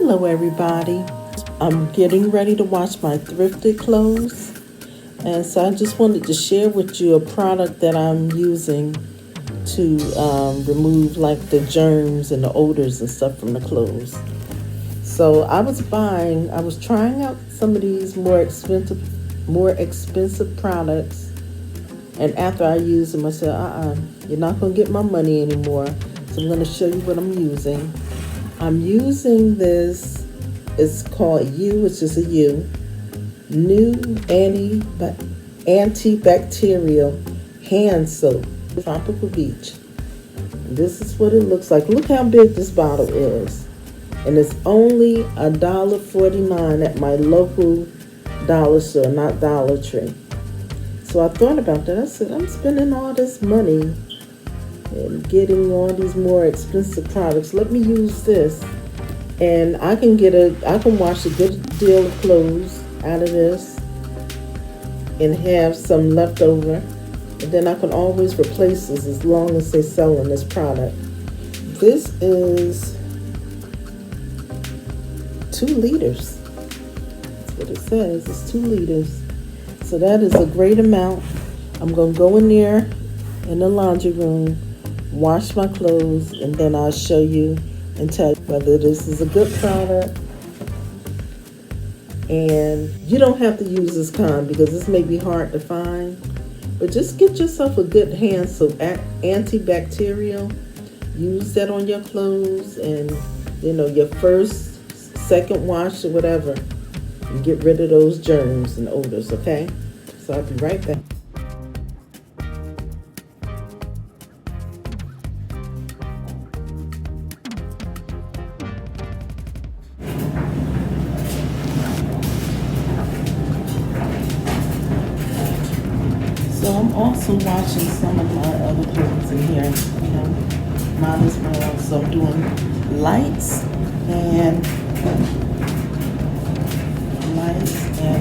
Hello everybody. I'm getting ready to wash my thrifted clothes, and so I just wanted to share with you a product that I'm using to remove like the germs and the odors and stuff from the clothes. So I was trying out some of these more expensive products, and after I used them I said, you're not going to get my money anymore. So I'm going to show you what I'm using. I'm using this, it's called which is a new antibacterial hand soap, Tropical Beach. This is what it looks like. Look how big this bottle is. And it's only $1.49 at my local dollar store, not Dollar Tree. So I thought about that. I said, I'm spending all this money and getting all these more expensive products. Let me use this, and I can wash a good deal of clothes out of this and have some left over, and then I can always replace this as long as they're selling this product. This is 2 liters. That's what it says. It's 2 liters. So that is a great amount. I'm going to go in there in the laundry room, wash my clothes, and then I'll show you and tell you whether this is a good product. And you don't have to use this kind because this may be hard to find, but just get yourself a good hand soap, antibacterial. Use that on your clothes, and your first, second wash or whatever, and get rid of those germs and odors. Okay, so I'll be right back. So I'm also washing some of my other clothes in here, might as well. So I'm doing lights and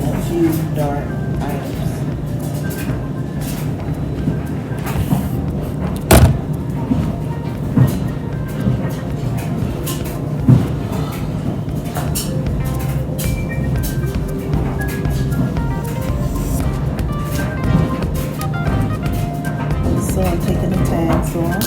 a few dark items. So I'm taking the tags off.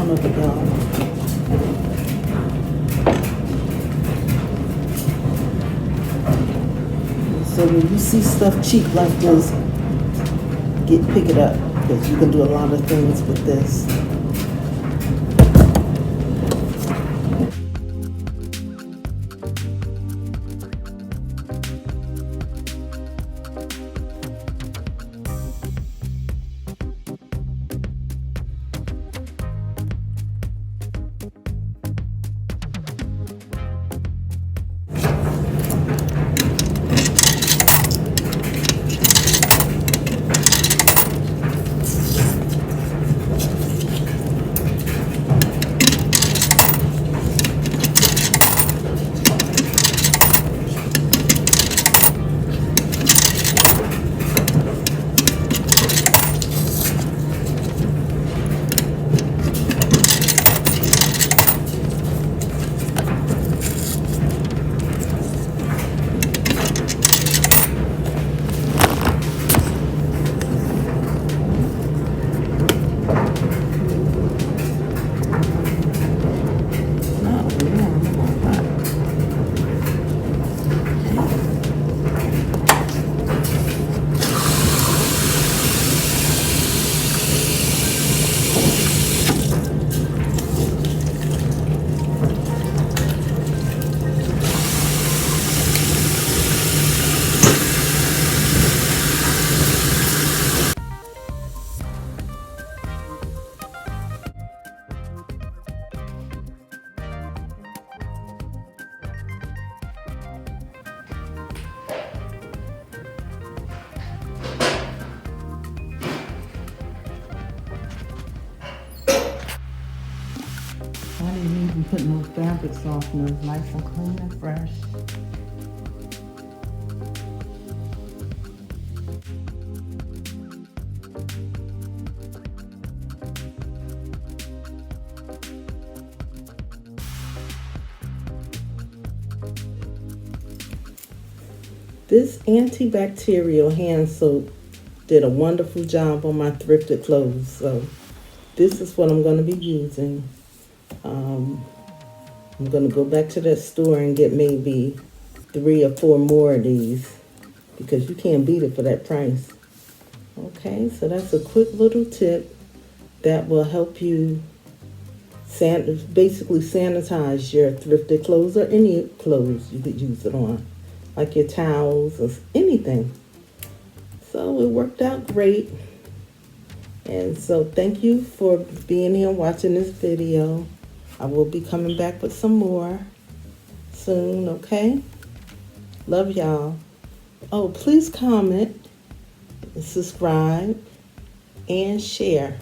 Of it down. So when you see stuff cheap like this, pick it up, because you can do a lot of things with this. I'm putting on fabric softeners, nice and clean and fresh. This antibacterial hand soap did a wonderful job on my thrifted clothes. So this is what I'm going to be using. I'm going to go back to that store and get maybe 3 or 4 more of these because you can't beat it for that price. Okay, so that's a quick little tip that will help you basically sanitize your thrifted clothes or any clothes you could use it on, like your towels or anything. So it worked out great. And so thank you for being here and watching this video. I will be coming back with some more soon, okay? Love y'all. Oh, please comment, subscribe, and share.